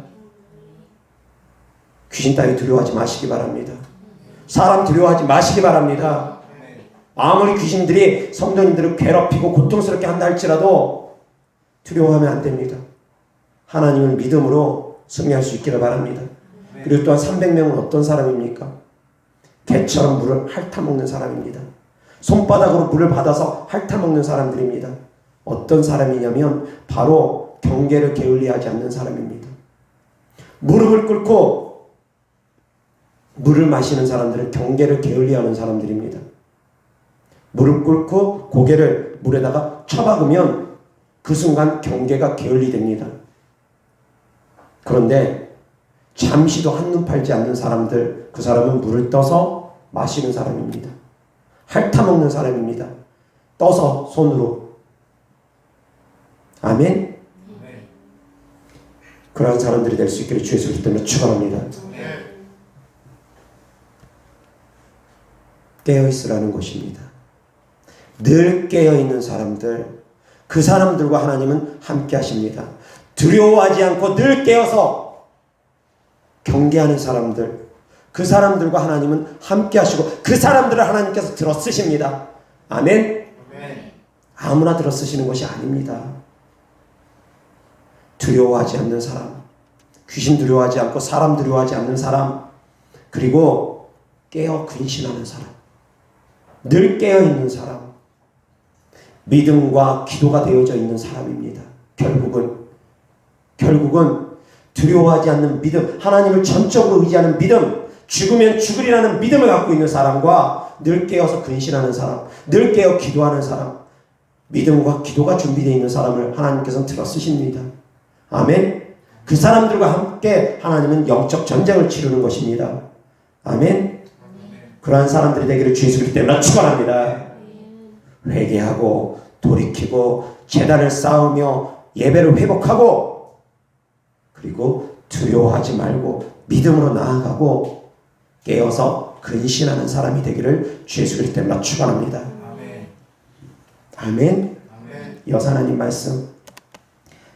귀신 따위 두려워하지 마시기 바랍니다. 사람 두려워하지 마시기 바랍니다. 아무리 귀신들이 성도님들을 괴롭히고 고통스럽게 한다 할지라도 두려워하면 안 됩니다. 하나님을 믿음으로 승리할 수 있기를 바랍니다. 그리고 또한 300명은 어떤 사람입니까? 개처럼 물을 핥아먹는 사람입니다. 손바닥으로 물을 받아서 핥아먹는 사람들입니다. 어떤 사람이냐면 바로 경계를 게을리하지 않는 사람입니다. 무릎을 꿇고 물을 마시는 사람들은 경계를 게을리하는 사람들입니다. 무릎 꿇고 고개를 물에다가 쳐박으면 그 순간 경계가 게을리됩니다. 그런데 잠시도 한눈 팔지 않는 사람들, 그 사람은 물을 떠서 마시는 사람입니다. 핥아먹는 사람입니다. 떠서 손으로. 아멘. 그러한 사람들이 될 수 있기를 주의 소리 때문에 축원합니다. 깨어있으라는 것입니다. 늘 깨어있는 사람들, 그 사람들과 하나님은 함께 하십니다. 두려워하지 않고 늘 깨어서 경계하는 사람들, 그 사람들과 하나님은 함께 하시고 그 사람들을 하나님께서 들어 쓰십니다. 아멘. 아무나 들어 쓰시는 것이 아닙니다. 두려워하지 않는 사람, 귀신 두려워하지 않고 사람 두려워하지 않는 사람, 그리고 깨어 근신하는 사람, 늘 깨어있는 사람, 믿음과 기도가 되어져 있는 사람입니다. 결국은 두려워하지 않는 믿음, 하나님을 전적으로 의지하는 믿음, 죽으면 죽으리라는 믿음을 갖고 있는 사람과 늘 깨어서 근신하는 사람, 늘 깨어 기도하는 사람, 믿음과 기도가 준비되어 있는 사람을 하나님께서는 들어 쓰십니다. 아멘. 그 사람들과 함께 하나님은 영적 전쟁을 치르는 것입니다. 아멘. 그러한 사람들이 되기를 주의 이름 때문에 축원합니다. 회개하고 돌이키고 제단을 쌓으며 예배를 회복하고 그리고 두려워하지 말고 믿음으로 나아가고 깨어서 근신하는 사람이 되기를 주의 이름 때문에 축원합니다. 아멘. 여호와 하나님 말씀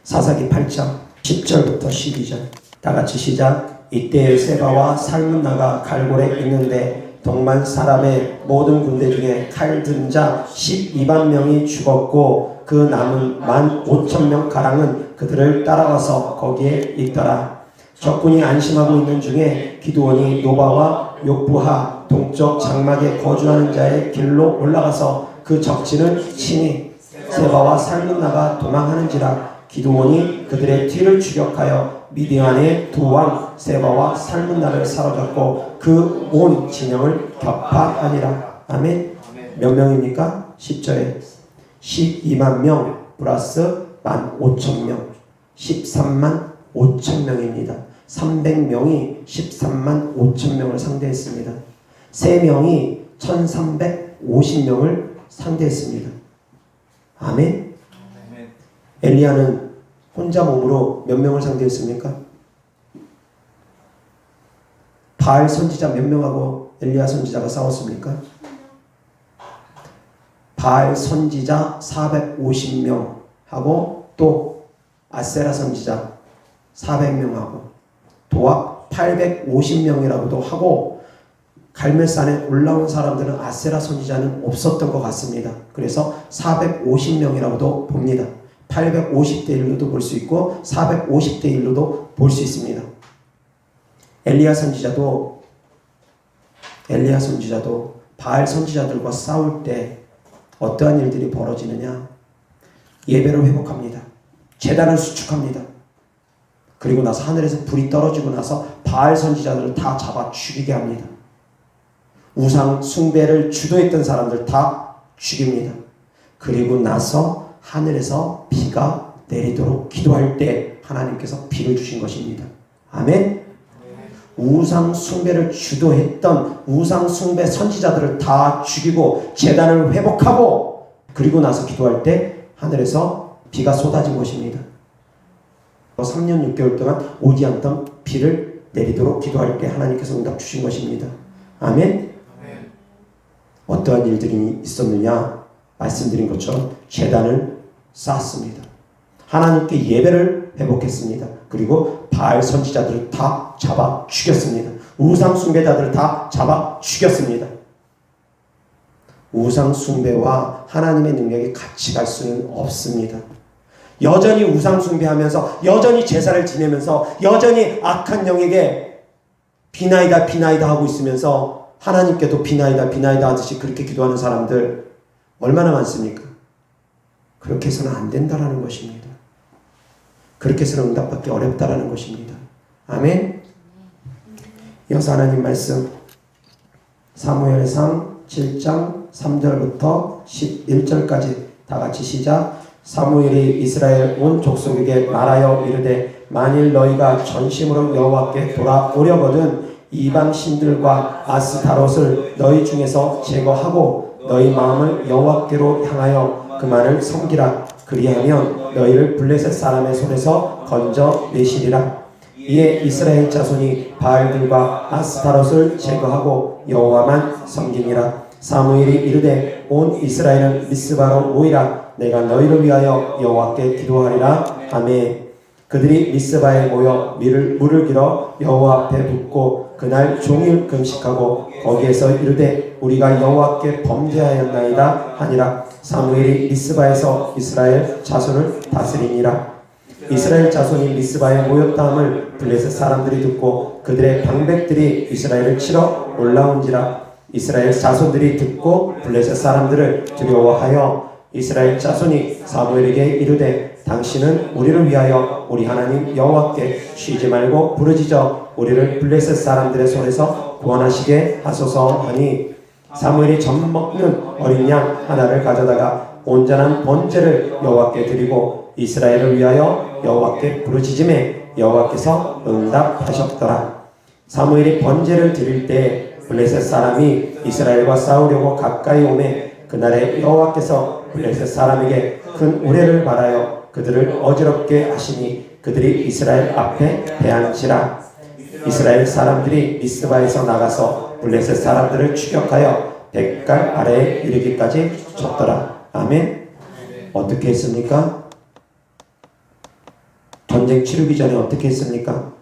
사사기 8장 10절부터 12절 다 같이 시작. 이때 세바와 살문나가 갈골에 있는데 동만 사람의 모든 군대 중에 칼 든 자 12만 명이 죽었고 그 남은 15,000명 가량은 그들을 따라와서 거기에 있더라. 적군이 안심하고 있는 중에 기드온이 노바와 욕부하 동쪽 장막에 거주하는 자의 길로 올라가서 그 적진을 치니 세바와 살문나가 도망하는지라. 기드온이 그들의 뒤를 추격하여 미디안의 두 왕 세바와 살문나를 사로잡고 그 온 진영을 격파하니라. 아멘. 몇 명입니까? 10절에 12만 명 플러스 15,000명 13만 5천 명입니다. 300명이 13만 5천 명을 상대했습니다. 3명이 1350명을 상대했습니다. 아멘. 엘리야는 혼자 몸으로 몇 명을 상대했습니까? 바알 선지자 몇 명하고 엘리야 선지자가 싸웠습니까? 바알 선지자 450명하고 또 아세라 선지자 400명하고 도합 850명이라고도 하고 갈멜산에 올라온 사람들은 아세라 선지자는 없었던 것 같습니다. 그래서 450명이라고도 봅니다. 850대 1로도 볼 수 있고 450대 1로도 볼 수 있습니다. 엘리야 선지자도 바알 선지자들과 싸울 때 어떠한 일들이 벌어지느냐? 예배를 회복합니다. 제단을 수축합니다. 그리고 나서 하늘에서 불이 떨어지고 나서 바알 선지자들을 다 잡아 죽이게 합니다. 우상 숭배를 주도했던 사람들 다 죽입니다. 그리고 나서 하늘에서 비가 내리도록 기도할 때 하나님께서 비를 주신 것입니다. 아멘. 우상 숭배를 주도했던 우상 숭배 선지자들을 다 죽이고 제단을 회복하고 그리고 나서 기도할 때 하늘에서 비가 쏟아진 것입니다. 3년 6개월 동안 오지 않던 비를 내리도록 기도할 때 하나님께서 응답 주신 것입니다. 아멘. 어떠한 일들이 있었느냐? 말씀드린 것처럼 제단을 쌓았습니다. 하나님께 예배를 회복했습니다. 그리고 바알 선지자들을 다 잡아 죽였습니다. 우상 숭배자들을 다 잡아 죽였습니다. 우상 숭배와 하나님의 능력이 같이 갈 수는 없습니다. 여전히 우상 숭배하면서 여전히 제사를 지내면서 여전히 악한 영에게 비나이다 비나이다 하고 있으면서 하나님께도 비나이다 비나이다 하듯이 그렇게 기도하는 사람들 얼마나 많습니까? 그렇게 해서는 안 된다라는 것입니다. 그렇게 해서는 응답받기 어렵다라는 것입니다. 아멘. 이어서 하나님 말씀 사무엘상 7장 3절부터 11절까지 다 같이 시작. 사무엘이 이스라엘 온 족속에게 말하여 이르되 만일 너희가 전심으로 여호와께 돌아오려거든 이방 신들과 아스타롯을 너희 중에서 제거하고 너희 마음을 여호와께로 향하여 그만을 섬기라. 그리하면 너희를 블레셋 사람의 손에서 건져내시리라. 이에 이스라엘 자손이 바알들과 아스타롯을 제거하고 여호와만 섬기니라. 사무엘이 이르되 온 이스라엘은 미스바로 모이라. 내가 너희를 위하여 여호와께 기도하리라 하매 그들이 미스바에 모여 물을 길어 여호와 앞에 붓고 그날 종일 금식하고 거기에서 이르되 우리가 여호와께 범죄하였나이다 하니라. 사무엘이 미스바에서 이스라엘 자손을 다스리니라. 이스라엘 자손이 미스바에 모였다함을 블레셋 사람들이 듣고 그들의 방백들이 이스라엘을 치러 올라온지라. 이스라엘 자손들이 듣고 블레셋 사람들을 두려워하여 이스라엘 자손이 사무엘에게 이르되 당신은 우리를 위하여 우리 하나님 여호와께 쉬지 말고 부르짖어 우리를 블레셋 사람들의 손에서 구원하시게 하소서 하니 사무엘이 젖 먹는 어린 양 하나를 가져다가 온전한 번제를 여호와께 드리고 이스라엘을 위하여 여호와께 부르짖음에 여호와께서 응답하셨더라. 사무엘이 번제를 드릴 때 블레셋 사람이 이스라엘과 싸우려고 가까이 오매 그날에 여호와께서 블레셋 사람에게 큰 우레를 발하여 그들을 어지럽게 하시니 그들이 이스라엘 앞에 패한지라. 이스라엘 사람들이 미스바에서 나가서 블레셋 사람들을 추격하여 백갈 아래에 이르기까지 쳤더라. 아멘. 어떻게 했습니까? 전쟁 치르기 전에 어떻게 했습니까?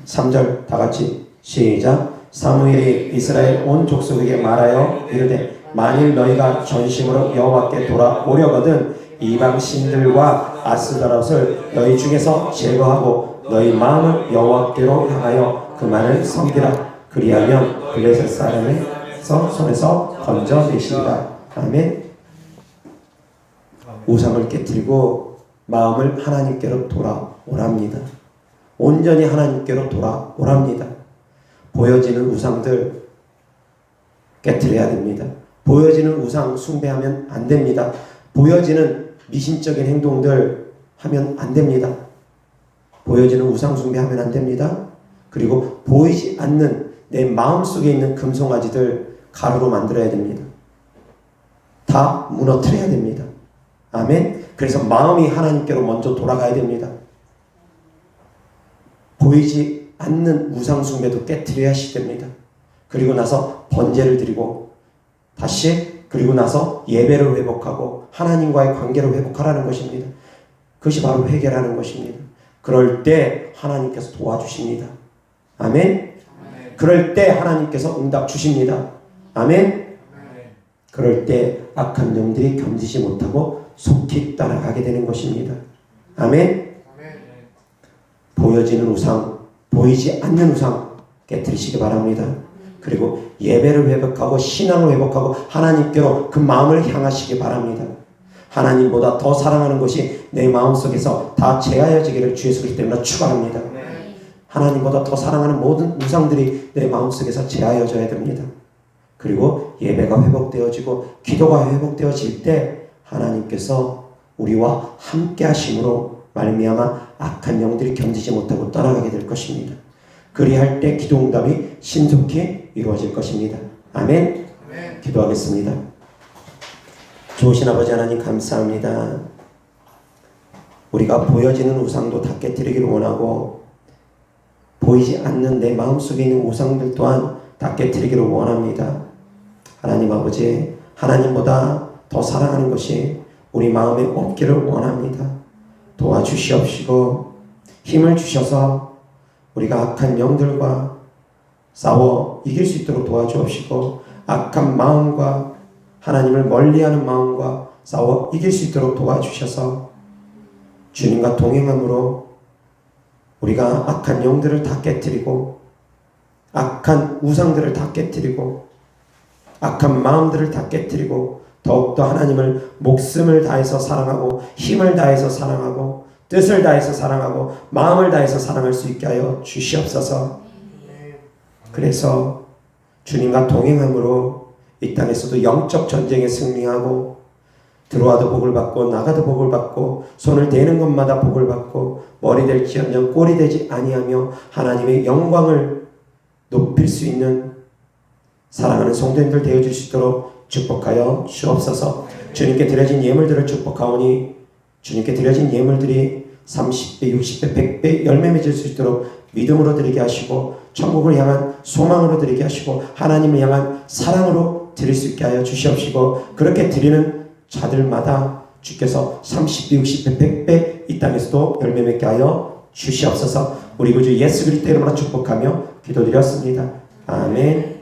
3절 다 같이 시작. 사무엘이 이스라엘 온 족속에게 말하여 이르되 만일 너희가 전심으로 여호와께 돌아오려거든 이방 신들과 아스다롯을 너희 중에서 제거하고 너희 마음을 여호와께로 향하여 그만을 섬기라. 그리하면 블레셋 사람의 손에서 건져내시리라. 아멘. 우상을 깨뜨리고 마음을 하나님께로 돌아오랍니다. 온전히 하나님께로 돌아오랍니다. 보여지는 우상들 깨뜨려야 됩니다. 보여지는 우상 숭배하면 안 됩니다. 보여지는 미신적인 행동들 하면 안 됩니다. 보여지는 우상 숭배하면 안 됩니다. 그리고 보이지 않는 내 마음속에 있는 금송아지들 가루로 만들어야 됩니다. 다 무너뜨려야 됩니다. 아멘. 그래서 마음이 하나님께로 먼저 돌아가야 됩니다. 보이지 않는 우상 숭배도 깨뜨려야 됩니다. 그리고 나서 번제를 드리고 다시 그리고 나서 예배를 회복하고 하나님과의 관계를 회복하라는 것입니다. 그것이 바로 회개라는 것입니다. 그럴 때 하나님께서 도와주십니다. 아멘. 그럴 때 하나님께서 응답 주십니다. 아멘. 그럴 때 악한 영들이 견디지 못하고 속히 따라가게 되는 것입니다. 아멘. 보여지는 우상, 보이지 않는 우상 깨뜨리시기 바랍니다. 그리고 예배를 회복하고 신앙을 회복하고 하나님께로 그 마음을 향하시기 바랍니다. 하나님보다 더 사랑하는 것이 내 마음속에서 다 제하여지기를 주 예수 그리스도 때문에 축원합니다. 하나님보다 더 사랑하는 모든 우상들이 내 마음속에서 제하여져야 됩니다. 그리고 예배가 회복되어지고 기도가 회복되어질 때 하나님께서 우리와 함께 하심으로 말미암아 악한 영들이 견디지 못하고 떠나가게 될 것입니다. 그리할 때 기도 응답이 신속히 이루어질 것입니다. 아멘. 아멘. 기도하겠습니다. 좋으신 아버지 하나님 감사합니다. 우리가 보여지는 우상도 다 깨뜨리기를 원하고 보이지 않는 내 마음속에 있는 우상들 또한 다 깨뜨리기를 원합니다. 하나님 아버지, 하나님보다 더 사랑하는 것이 우리 마음에 없기를 원합니다. 도와주시옵시고 힘을 주셔서 우리가 악한 영들과 싸워 이길 수 있도록 도와주옵시고 악한 마음과 하나님을 멀리하는 마음과 싸워 이길 수 있도록 도와주셔서 주님과 동행함으로 우리가 악한 영들을 다 깨뜨리고 악한 우상들을 다 깨뜨리고 악한 마음들을 다 깨뜨리고 더욱더 하나님을 목숨을 다해서 사랑하고 힘을 다해서 사랑하고 뜻을 다해서 사랑하고 마음을 다해서 사랑할 수 있게 하여 주시옵소서. 그래서 주님과 동행함으로 이 땅에서도 영적 전쟁에 승리하고 들어와도 복을 받고 나가도 복을 받고 손을 대는 것마다 복을 받고 머리 될지언정 꼴이 되지 아니하며 하나님의 영광을 높일 수 있는 사랑하는 성도님들 되어줄 수 있도록 축복하여 주옵소서. 주님께 드려진 예물들을 축복하오니 주님께 드려진 예물들이 30배, 60배, 100배 열매 맺을 수 있도록 믿음으로 드리게 하시고 천국을 향한 소망으로 드리게 하시고 하나님을 향한 사랑으로 드릴 수 있게 하여 주시옵시고 그렇게 드리는 자들마다 주께서 30배, 60배, 100배 이 땅에서도 열매 맺게 하여 주시옵소서. 우리 구주 예수 그리스도 이름으로 축복하며 기도드렸습니다. 아멘.